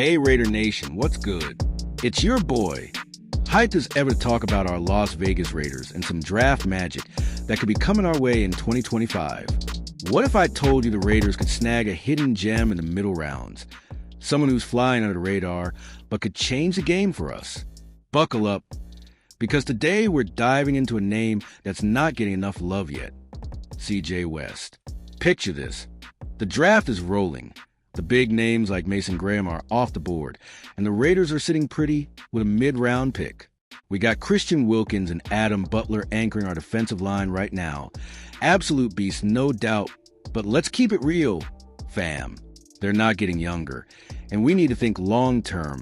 Hey Raider Nation, what's good? It's your boy. Hyped as ever to talk about our Las Vegas Raiders and some draft magic that could be coming our way in 2025. What if I told you the Raiders could snag a hidden gem in the middle rounds? Someone who's flying under the radar, but could change the game for us. Buckle up, because today we're diving into a name that's not getting enough love yet. CJ West. Picture this. The draft is rolling. The big names like Mason Graham are off the board, and the Raiders are sitting pretty with a mid-round pick. We got Christian Wilkins and Adam Butler anchoring our defensive line right now. Absolute beasts, no doubt, but let's keep it real, fam. They're not getting younger, and we need to think long-term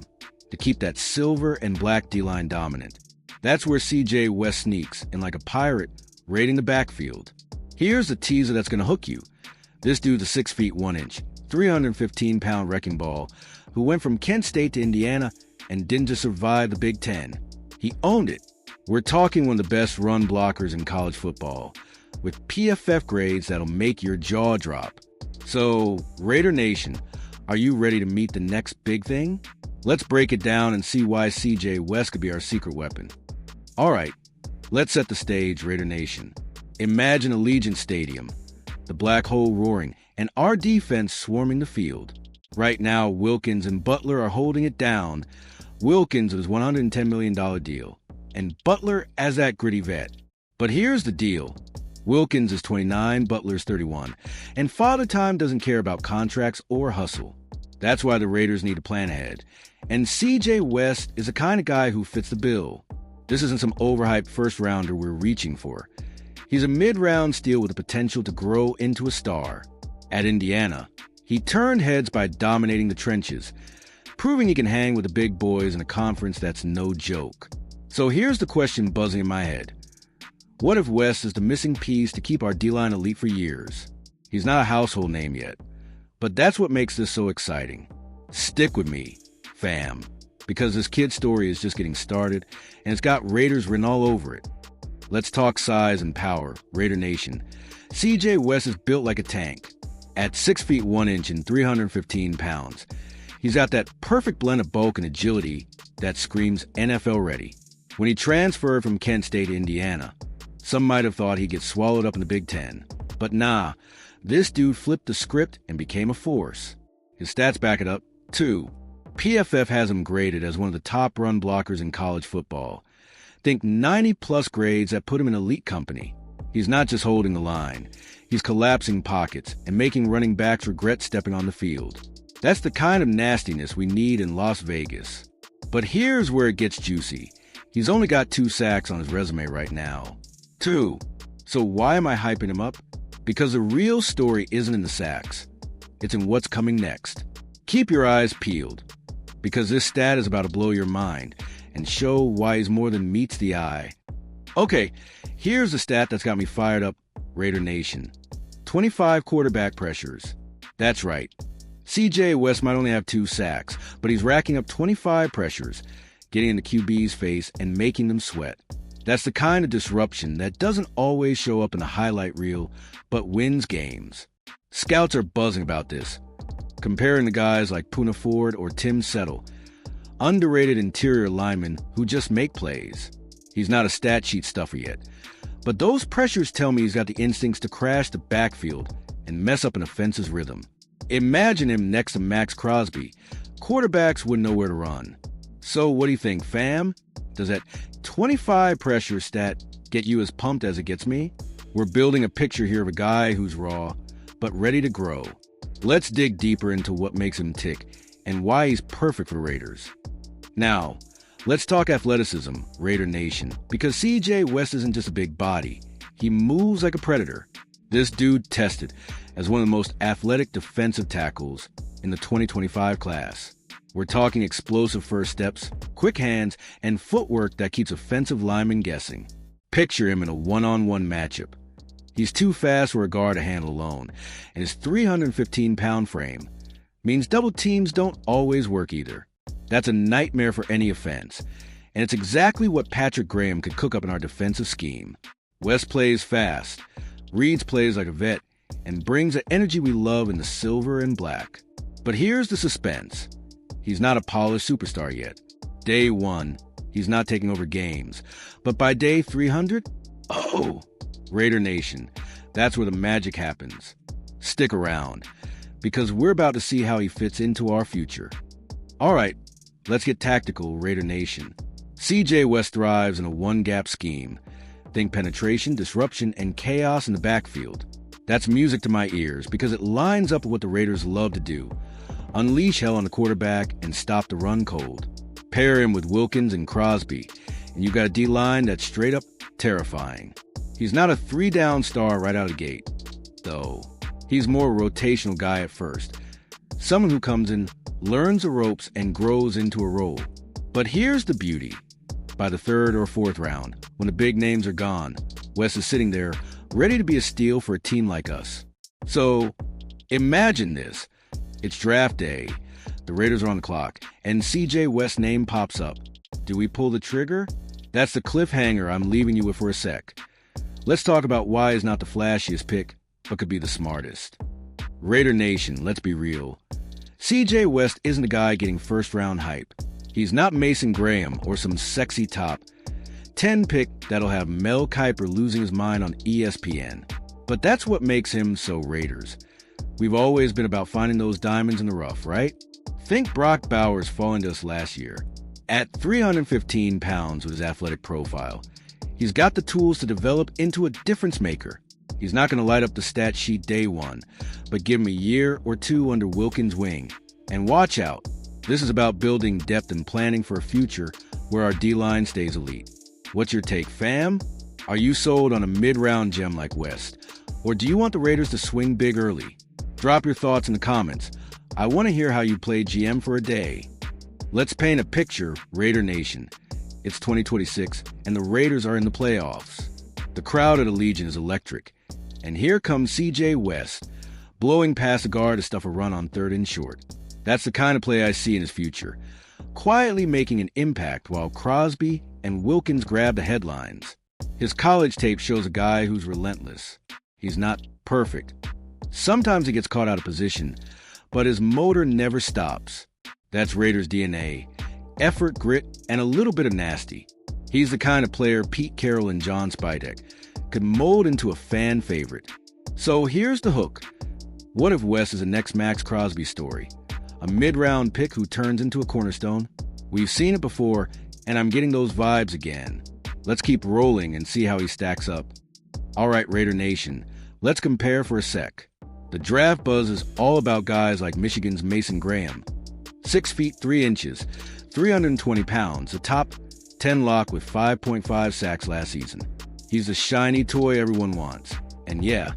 to keep that silver and black D-line dominant. That's where CJ West sneaks in like a pirate raiding the backfield. Here's a teaser that's going to hook you. This dude's a 6 feet 1 inch, 315-pound wrecking ball who went from Kent State to Indiana and didn't just survive the Big Ten. He owned it. We're talking one of the best run blockers in college football, with PFF grades that'll make your jaw drop. So, Raider Nation, are you ready to meet the next big thing? Let's break it down and see why CJ West could be our secret weapon. All right, let's set the stage, Raider Nation. Imagine Allegiant Stadium, the black hole roaring, and our defense swarming the field. Right now, Wilkins and Butler are holding it down. Wilkins with his $110 million deal, and Butler as that gritty vet. But here's the deal. Wilkins is 29, Butler's 31, and Father Time doesn't care about contracts or hustle. That's why the Raiders need to plan ahead. And CJ West is the kind of guy who fits the bill. This isn't some overhyped first-rounder we're reaching for. He's a mid-round steal with the potential to grow into a star. At Indiana, he turned heads by dominating the trenches, proving he can hang with the big boys in a conference that's no joke. So here's the question buzzing in my head. What if West is the missing piece to keep our D-line elite for years? He's not a household name yet, but that's what makes this so exciting. Stick with me, fam, because this kid's story is just getting started, and it's got Raiders written all over it. Let's talk size and power, Raider Nation. CJ West is built like a tank. At 6 feet 1 inch and 315 pounds, he's got that perfect blend of bulk and agility that screams NFL ready. When he transferred from Kent State to Indiana, some might have thought he'd get swallowed up in the Big Ten. But nah, this dude flipped the script and became a force. His stats back it up, too. PFF has him graded as one of the top run blockers in college football. Think 90-plus grades that put him in elite company. He's not just holding the line. He's collapsing pockets and making running backs regret stepping on the field. That's the kind of nastiness we need in Las Vegas. But here's where it gets juicy. He's only got 2 sacks on his resume right now. 2. So why am I hyping him up? Because the real story isn't in the sacks. It's in what's coming next. Keep your eyes peeled, because this stat is about to blow your mind and show why he's more than meets the eye. Okay, here's the stat that's got me fired up, Raider Nation. 25 quarterback pressures. That's right. CJ West might only have 2 sacks, but he's racking up 25 pressures, getting in the QB's face and making them sweat. That's the kind of disruption that doesn't always show up in the highlight reel, but wins games. Scouts are buzzing about this, comparing the guys like Poona Ford or Tim Settle, underrated interior linemen who just make plays. He's not a stat sheet stuffer yet, but those pressures tell me he's got the instincts to crash the backfield and mess up an offense's rhythm. Imagine him next to Max Crosby. Quarterbacks wouldn't know where to run. So what do you think, fam? Does that 25 pressure stat get you as pumped as it gets me? We're building a picture here of a guy who's raw, but ready to grow. Let's dig deeper into what makes him tick and why he's perfect for Raiders. Now, let's talk athleticism, Raider Nation, because CJ West isn't just a big body. He moves like a predator. This dude tested as one of the most athletic defensive tackles in the 2025 class. We're talking explosive first steps, quick hands, and footwork that keeps offensive linemen guessing. Picture him in a one-on-one matchup. He's too fast for a guard to handle alone, and his 315-pound frame means double teams don't always work either. That's a nightmare for any offense, and it's exactly what Patrick Graham could cook up in our defensive scheme. West plays fast, reads plays like a vet, and brings the energy we love in the silver and black. But here's the suspense. He's not a polished superstar yet. Day 1, he's not taking over games. But by day 300, oh, Raider Nation, that's where the magic happens. Stick around, because we're about to see how he fits into our future. All right, let's get tactical, Raider Nation. CJ West thrives in a one-gap scheme. Think penetration, disruption, and chaos in the backfield. That's music to my ears because it lines up with what the Raiders love to do. Unleash hell on the quarterback and stop the run cold. Pair him with Wilkins and Crosby, and you've got a D-line that's straight up terrifying. He's not a 3-down star right out of the gate, though. He's more a rotational guy at first. Someone who comes in, learns the ropes, and grows into a role. But here's the beauty. By the 3rd or 4th round, when the big names are gone, Wes is sitting there, ready to be a steal for a team like us. So, imagine this. It's draft day. The Raiders are on the clock, and CJ West's name pops up. Do we pull the trigger? That's the cliffhanger I'm leaving you with for a sec. Let's talk about why he's not the flashiest pick, but could be the smartest. Raider Nation, let's be real. CJ West isn't a guy getting first-round hype. He's not Mason Graham or some sexy top 10 pick that'll have Mel Kiper losing his mind on ESPN. But that's what makes him so Raiders. We've always been about finding those diamonds in the rough, right? Think Brock Bowers falling to us last year. At 315 pounds with his athletic profile, he's got the tools to develop into a difference maker. He's not going to light up the stat sheet day 1, but give him a year or 2 under Wilkins' wing. And watch out. This is about building depth and planning for a future where our D-line stays elite. What's your take, fam? Are you sold on a mid-round gem like West? Or do you want the Raiders to swing big early? Drop your thoughts in the comments. I want to hear how you play GM for a day. Let's paint a picture, Raider Nation. It's 2026, and the Raiders are in the playoffs. The crowd at Allegiant is electric. And here comes CJ West, blowing past the guard to stuff a run on 3rd and short. That's the kind of play I see in his future. Quietly making an impact while Crosby and Wilkins grab the headlines. His college tape shows a guy who's relentless. He's not perfect. Sometimes he gets caught out of position, but his motor never stops. That's Raiders DNA. Effort, grit, and a little bit of nasty. He's the kind of player Pete Carroll and John Spidek could mold into a fan favorite. So here's the hook. What if Wes is the next Max Crosby story? A mid-round pick who turns into a cornerstone? We've seen it before, and I'm getting those vibes again. Let's keep rolling and see how he stacks up. All right, Raider Nation, let's compare for a sec. The draft buzz is all about guys like Michigan's Mason Graham. 6 feet 3 inches, 320 pounds, a top 10 lock with 5.5 sacks last season. He's the shiny toy everyone wants. And yeah,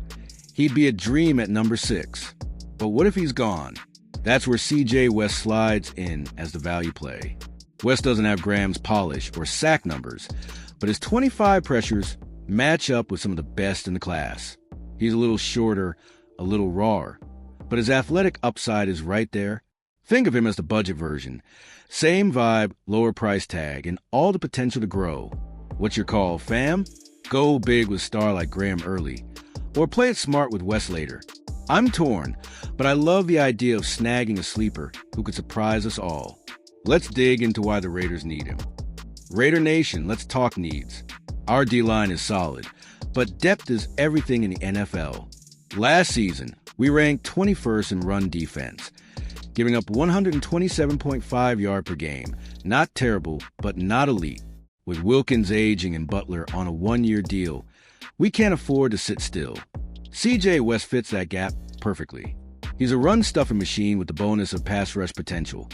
he'd be a dream at number 6. But what if he's gone? That's where CJ West slides in as the value play. West doesn't have Graham's polish or sack numbers, but his 25 pressures match up with some of the best in the class. He's a little shorter, a little rawer, but his athletic upside is right there. Think of him as the budget version. Same vibe, lower price tag, and all the potential to grow. What's your call, fam? Go big with star like Graham early, or play it smart with West later. I'm torn, but I love the idea of snagging a sleeper who could surprise us all. Let's dig into why the Raiders need him. Raider Nation, let's talk needs. Our D-line is solid, but depth is everything in the NFL. Last season, we ranked 21st in run defense, giving up 127.5 yards per game. Not terrible, but not elite. With Wilkins aging and Butler on a 1-year deal, we can't afford to sit still. CJ West fits that gap perfectly. He's a run-stuffing machine with the bonus of pass rush potential.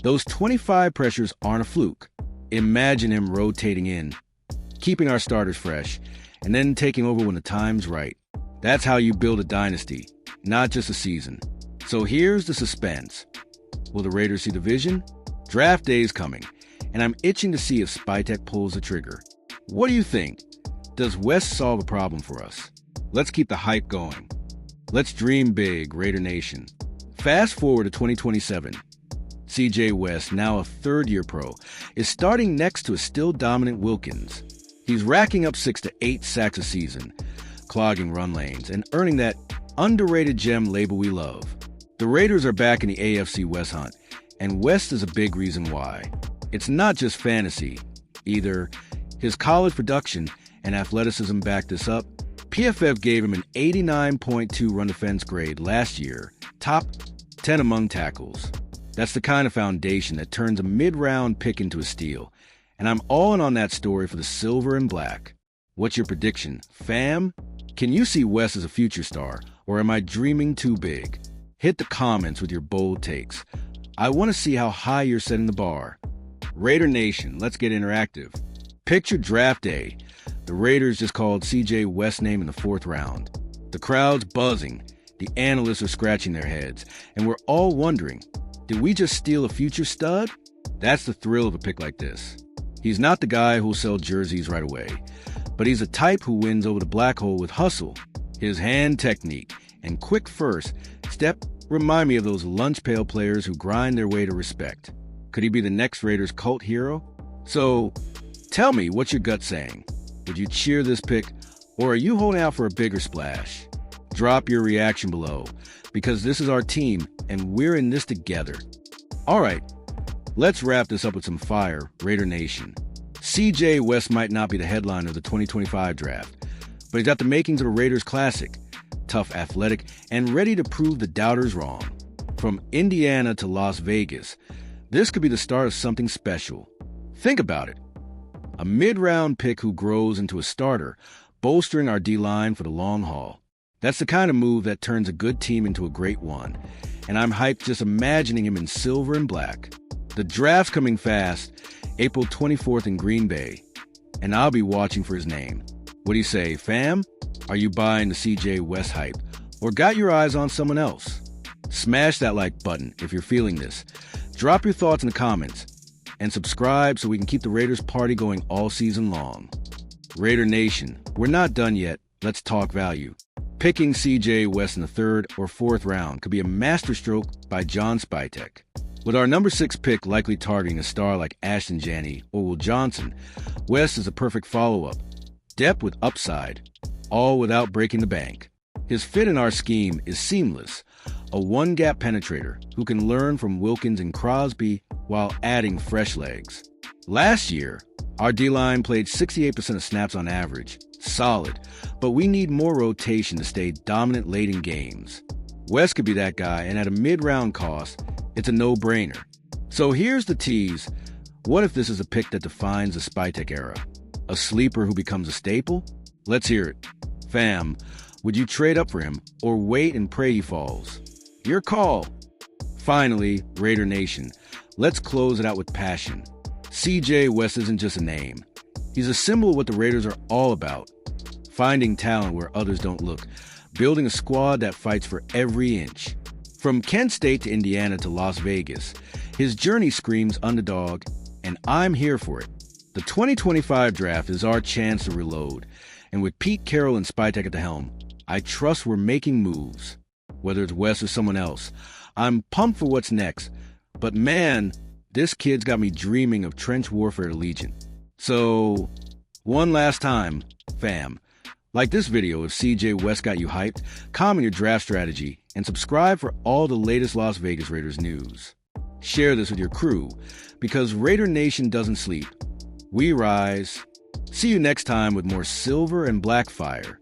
Those 25 pressures aren't a fluke. Imagine him rotating in, keeping our starters fresh, and then taking over when the time's right. That's how you build a dynasty, not just a season. So here's the suspense. Will the Raiders see the vision? Draft day is coming, and I'm itching to see if Spytek pulls the trigger. What do you think? Does West solve a problem for us? Let's keep the hype going. Let's dream big, Raider Nation. Fast forward to 2027. CJ West, now a 3rd-year pro, is starting next to a still dominant Wilkins. He's racking up 6 to 8 sacks a season, clogging run lanes, and earning that underrated gem label we love. The Raiders are back in the AFC West hunt, And West is a big reason why. It's not just fantasy, either. His college production and athleticism back this up. PFF gave him an 89.2 run defense grade last year, top 10 among tackles. That's the kind of foundation that turns a mid-round pick into a steal. And I'm all in on that story for the silver and black. What's your prediction, fam? Can you see Wes as a future star, or am I dreaming too big? Hit the comments with your bold takes. I want to see how high you're setting the bar. Raider Nation, let's get interactive. Picture draft day. The Raiders just called CJ West's name in the 4th round. The crowd's buzzing. The analysts are scratching their heads. And we're all wondering, did we just steal a future stud? That's the thrill of a pick like this. He's not the guy who'll sell jerseys right away, but he's a type who wins over the black hole with hustle. His hand technique and quick first step remind me of those lunch pail players who grind their way to respect. Could he be the next Raiders cult hero? So, tell me, what's your gut saying? Would you cheer this pick, or are you holding out for a bigger splash? Drop your reaction below, because this is our team, and we're in this together. All right, let's wrap this up with some fire, Raider Nation. CJ West might not be the headliner of the 2025 draft, but he's got the makings of a Raiders classic. Tough, athletic, and ready to prove the doubters wrong. From Indiana to Las Vegas, this could be the start of something special. Think about it. A mid-round pick who grows into a starter, bolstering our D-line for the long haul. That's the kind of move that turns a good team into a great one. And I'm hyped just imagining him in silver and black. The draft's coming fast, April 24th in Green Bay. And I'll be watching for his name. What do you say, fam? Are you buying the CJ West hype? Or got your eyes on someone else? Smash that like button if you're feeling this. Drop your thoughts in the comments. And subscribe so we can keep the Raiders party going all season long. Raider Nation, we're not done yet. Let's talk value. Picking CJ West in the 3rd or 4th round could be a masterstroke by John Spytek. With our number 6 pick likely targeting a star like Ashton Janney or Will Johnson, West is a perfect follow-up. Depth with upside, all without breaking the bank. His fit in our scheme is seamless, a one-gap penetrator who can learn from Wilkins and Crosby while adding fresh legs. Last year, our D-line played 68% of snaps on average. Solid, but we need more rotation to stay dominant late in games. West could be that guy, and at a mid-round cost, it's a no-brainer. So here's the tease. What if this is a pick that defines the Spytek era? A sleeper who becomes a staple? Let's hear it. Fam, would you trade up for him or wait and pray he falls? Your call. Finally, Raider Nation, let's close it out with passion. CJ West isn't just a name. He's a symbol of what the Raiders are all about. Finding talent where others don't look. Building a squad that fights for every inch. From Kent State to Indiana to Las Vegas, his journey screams underdog, and I'm here for it. The 2025 draft is our chance to reload, and with Pete Carroll and Spytek at the helm, I trust we're making moves. Whether it's Wes or someone else, I'm pumped for what's next, but man, this kid's got me dreaming of trench warfare at Legion. So, one last time, fam, like this video if CJ West got you hyped, comment your draft strategy, and subscribe for all the latest Las Vegas Raiders news. Share this with your crew, because Raider Nation doesn't sleep. We rise. See you next time with more silver and black fire.